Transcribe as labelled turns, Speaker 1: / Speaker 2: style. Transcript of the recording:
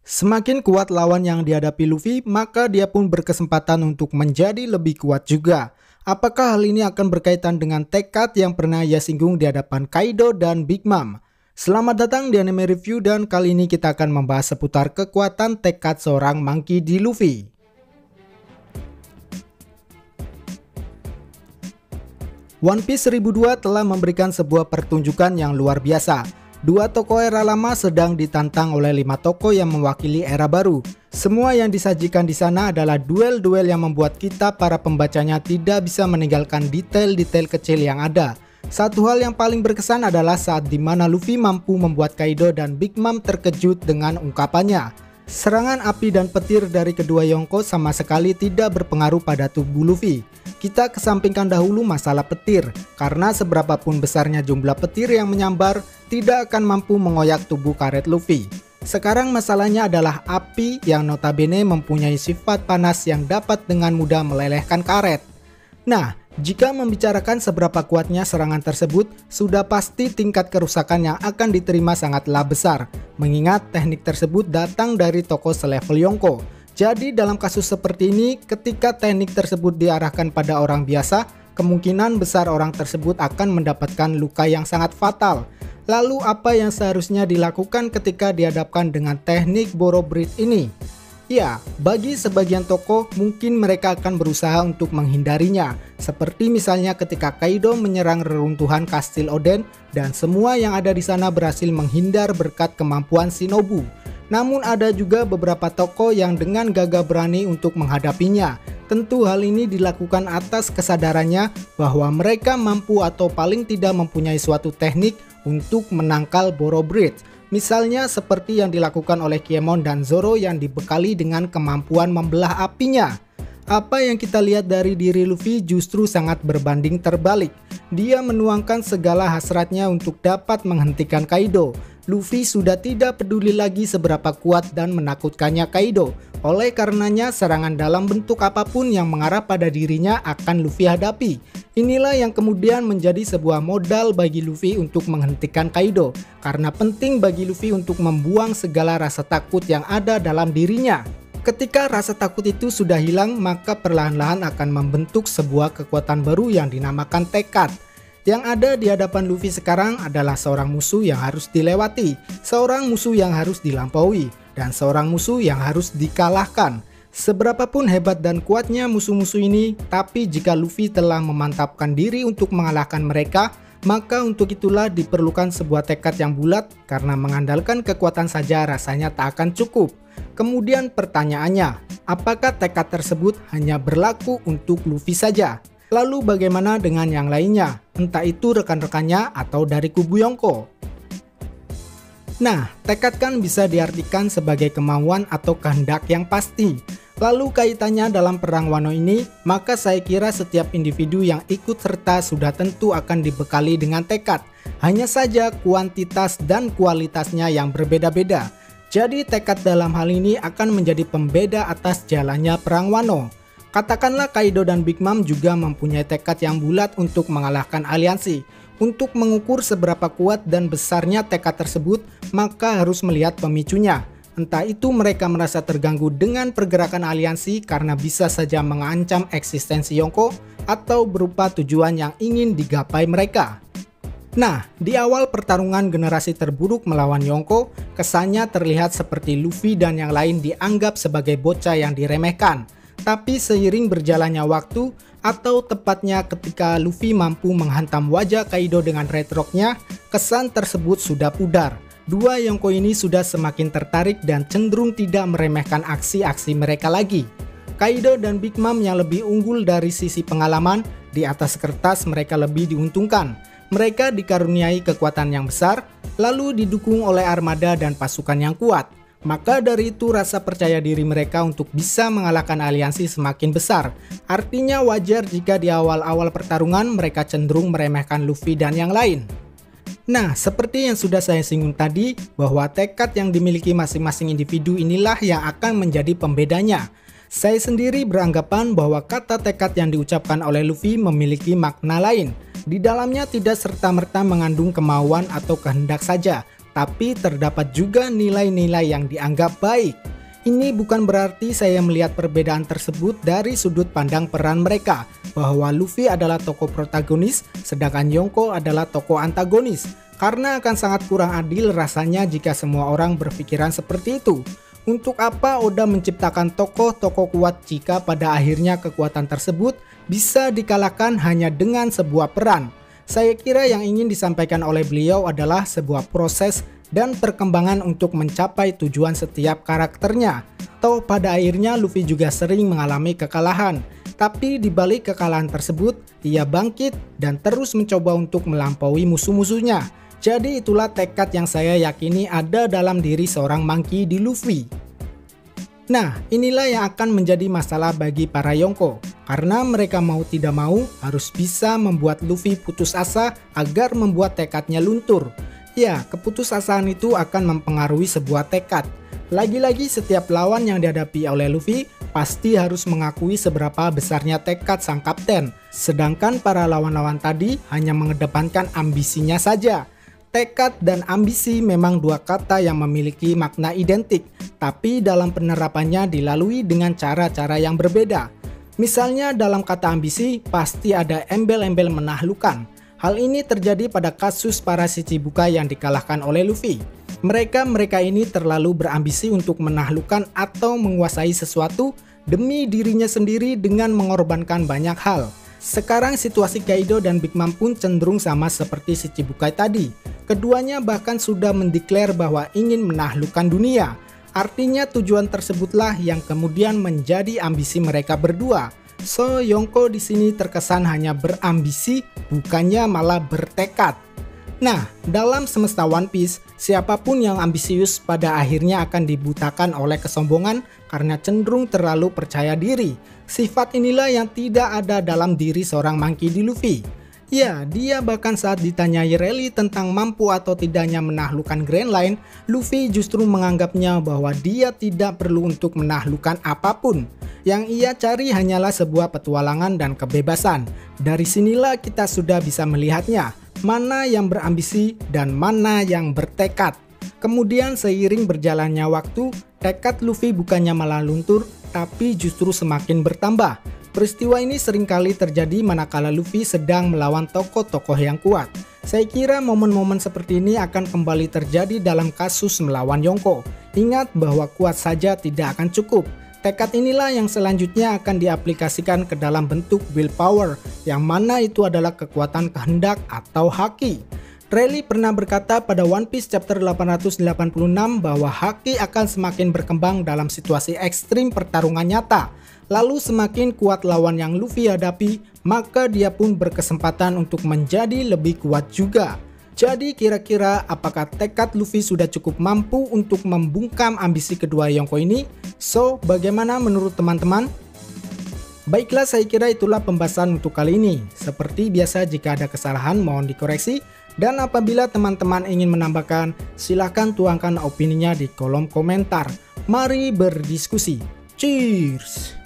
Speaker 1: Semakin kuat lawan yang dihadapi Luffy, maka dia pun berkesempatan untuk menjadi lebih kuat juga. Apakah hal ini akan berkaitan dengan tekad yang pernah ia singgung di hadapan Kaido dan Big Mom? Selamat datang di Anime Review, dan kali ini kita akan membahas seputar kekuatan tekad seorang Monkey D. Luffy. One Piece 1002 telah memberikan sebuah pertunjukan yang luar biasa. Dua tokoh era lama sedang ditantang oleh 5 tokoh yang mewakili era baru. Semua yang disajikan di sana adalah duel-duel yang membuat kita para pembacanya tidak bisa meninggalkan detail-detail kecil yang ada. Satu hal yang paling berkesan adalah saat dimana Luffy mampu membuat Kaido dan Big Mom terkejut dengan ungkapannya. Serangan api dan petir dari kedua Yonko sama sekali tidak berpengaruh pada tubuh Luffy. Kita kesampingkan dahulu masalah petir, karena seberapapun besarnya jumlah petir yang menyambar, tidak akan mampu mengoyak tubuh karet Luffy. Sekarang masalahnya adalah api yang notabene mempunyai sifat panas yang dapat dengan mudah melelehkan karet. Nah, jika membicarakan seberapa kuatnya serangan tersebut, sudah pasti tingkat kerusakan yang akan diterima sangatlah besar, mengingat teknik tersebut datang dari tokoh selevel Yonko. Jadi dalam kasus seperti ini, ketika teknik tersebut diarahkan pada orang biasa, kemungkinan besar orang tersebut akan mendapatkan luka yang sangat fatal. Lalu apa yang seharusnya dilakukan ketika dihadapkan dengan teknik Borobreed ini? Ya, bagi sebagian tokoh mungkin mereka akan berusaha untuk menghindarinya, seperti misalnya ketika Kaido menyerang reruntuhan Kastil Oden dan semua yang ada di sana berhasil menghindar berkat kemampuan Shinobu. Namun ada juga beberapa tokoh yang dengan gagah berani untuk menghadapinya. Tentu hal ini dilakukan atas kesadarannya bahwa mereka mampu atau paling tidak mempunyai suatu teknik untuk menangkal Borobreed. Misalnya seperti yang dilakukan oleh Kiemon dan Zoro yang dibekali dengan kemampuan membelah apinya. Apa yang kita lihat dari diri Luffy justru sangat berbanding terbalik. Dia menuangkan segala hasratnya untuk dapat menghentikan Kaido. Luffy sudah tidak peduli lagi seberapa kuat dan menakutkannya Kaido. Oleh karenanya serangan dalam bentuk apapun yang mengarah pada dirinya akan Luffy hadapi. Inilah yang kemudian menjadi sebuah modal bagi Luffy untuk menghentikan Kaido. Karena penting bagi Luffy untuk membuang segala rasa takut yang ada dalam dirinya. Ketika rasa takut itu sudah hilang, maka perlahan-lahan akan membentuk sebuah kekuatan baru yang dinamakan tekad. Yang ada di hadapan Luffy sekarang adalah seorang musuh yang harus dilewati, seorang musuh yang harus dilampaui, dan seorang musuh yang harus dikalahkan. Seberapapun hebat dan kuatnya musuh-musuh ini, tapi jika Luffy telah memantapkan diri untuk mengalahkan mereka, maka untuk itulah diperlukan sebuah tekad yang bulat, karena mengandalkan kekuatan saja rasanya tak akan cukup. Kemudian pertanyaannya, apakah tekad tersebut hanya berlaku untuk Luffy saja? Lalu bagaimana dengan yang lainnya? Entah itu rekan-rekannya atau dari kubu Yonko. Nah, tekad kan bisa diartikan sebagai kemauan atau kehendak yang pasti. Lalu kaitannya dalam perang Wano ini, maka saya kira setiap individu yang ikut serta sudah tentu akan dibekali dengan tekad. Hanya saja kuantitas dan kualitasnya yang berbeda-beda. Jadi tekad dalam hal ini akan menjadi pembeda atas jalannya perang Wano. Katakanlah Kaido dan Big Mom juga mempunyai tekad yang bulat untuk mengalahkan aliansi. Untuk mengukur seberapa kuat dan besarnya tekad tersebut, maka harus melihat pemicunya. Entah itu mereka merasa terganggu dengan pergerakan aliansi karena bisa saja mengancam eksistensi Yonko, atau berupa tujuan yang ingin digapai mereka. Nah, di awal pertarungan generasi terburuk melawan Yonko, kesannya terlihat seperti Luffy dan yang lain dianggap sebagai bocah yang diremehkan. Tapi seiring berjalannya waktu, atau tepatnya ketika Luffy mampu menghantam wajah Kaido dengan red rocknya, kesan tersebut sudah pudar. Dua Yonko ini sudah semakin tertarik dan cenderung tidak meremehkan aksi-aksi mereka lagi. Kaido dan Big Mom yang lebih unggul dari sisi pengalaman, di atas kertas mereka lebih diuntungkan. Mereka dikaruniai kekuatan yang besar, lalu didukung oleh armada dan pasukan yang kuat. Maka dari itu rasa percaya diri mereka untuk bisa mengalahkan aliansi semakin besar. Artinya wajar jika di awal-awal pertarungan mereka cenderung meremehkan Luffy dan yang lain. Nah, seperti yang sudah saya singgung tadi, bahwa tekad yang dimiliki masing-masing individu inilah yang akan menjadi pembedanya. Saya sendiri beranggapan bahwa kata tekad yang diucapkan oleh Luffy memiliki makna lain. Di dalamnya tidak serta-merta mengandung kemauan atau kehendak saja, tapi terdapat juga nilai-nilai yang dianggap baik. Ini bukan berarti saya melihat perbedaan tersebut dari sudut pandang peran mereka, bahwa Luffy adalah tokoh protagonis, sedangkan Yonko adalah tokoh antagonis, karena akan sangat kurang adil rasanya jika semua orang berpikiran seperti itu. Untuk apa Oda menciptakan tokoh-tokoh kuat jika pada akhirnya kekuatan tersebut bisa dikalahkan hanya dengan sebuah peran? Saya kira yang ingin disampaikan oleh beliau adalah sebuah proses dan perkembangan untuk mencapai tujuan setiap karakternya. Toh pada akhirnya Luffy juga sering mengalami kekalahan, tapi di balik kekalahan tersebut, ia bangkit dan terus mencoba untuk melampaui musuh-musuhnya. Jadi itulah tekad yang saya yakini ada dalam diri seorang Monkey D. Luffy. Nah, inilah yang akan menjadi masalah bagi para Yonko, karena mereka mau tidak mau harus bisa membuat Luffy putus asa agar membuat tekadnya luntur. Ya, keputusasaan itu akan mempengaruhi sebuah tekad. Lagi-lagi setiap lawan yang dihadapi oleh Luffy pasti harus mengakui seberapa besarnya tekad sang kapten, sedangkan para lawan-lawan tadi hanya mengedepankan ambisinya saja. Tekad dan ambisi memang dua kata yang memiliki makna identik, tapi dalam penerapannya dilalui dengan cara-cara yang berbeda. Misalnya dalam kata ambisi pasti ada embel-embel menaklukkan. Hal ini terjadi pada kasus para Shichibukai yang dikalahkan oleh Luffy. Mereka ini terlalu berambisi untuk menaklukkan atau menguasai sesuatu demi dirinya sendiri dengan mengorbankan banyak hal. Sekarang situasi Kaido dan Big Mom pun cenderung sama seperti Shichibukai tadi. Keduanya bahkan sudah mendeklar bahwa ingin menaklukkan dunia. Artinya tujuan tersebutlah yang kemudian menjadi ambisi mereka berdua. So, Yonko di sini terkesan hanya berambisi, bukannya malah bertekad. Nah, dalam semesta One Piece, siapapun yang ambisius pada akhirnya akan dibutakan oleh kesombongan karena cenderung terlalu percaya diri. Sifat inilah yang tidak ada dalam diri seorang Monkey D. Luffy. Ya, dia bahkan saat ditanyai Rayleigh tentang mampu atau tidaknya menaklukkan Grand Line, Luffy justru menganggapnya bahwa dia tidak perlu untuk menaklukkan apapun. Yang ia cari hanyalah sebuah petualangan dan kebebasan. Dari sinilah kita sudah bisa melihatnya, mana yang berambisi dan mana yang bertekad. Kemudian seiring berjalannya waktu, tekad Luffy bukannya malah luntur, tapi justru semakin bertambah. Peristiwa ini seringkali terjadi manakala Luffy sedang melawan tokoh-tokoh yang kuat. Saya kira momen-momen seperti ini akan kembali terjadi dalam kasus melawan Yonko. Ingat bahwa kuat saja tidak akan cukup. Tekad inilah yang selanjutnya akan diaplikasikan ke dalam bentuk willpower, yang mana itu adalah kekuatan kehendak atau haki. Rayleigh pernah berkata pada One Piece chapter 886 bahwa haki akan semakin berkembang dalam situasi ekstrim pertarungan nyata. Lalu semakin kuat lawan yang Luffy hadapi, maka dia pun berkesempatan untuk menjadi lebih kuat juga. Jadi kira-kira apakah tekad Luffy sudah cukup mampu untuk membungkam ambisi kedua Yonko ini? So, bagaimana menurut teman-teman? Baiklah, saya kira itulah pembahasan untuk kali ini. Seperti biasa, jika ada kesalahan mohon dikoreksi. Dan apabila teman-teman ingin menambahkan, silahkan tuangkan opininya di kolom komentar. Mari berdiskusi. Cheers!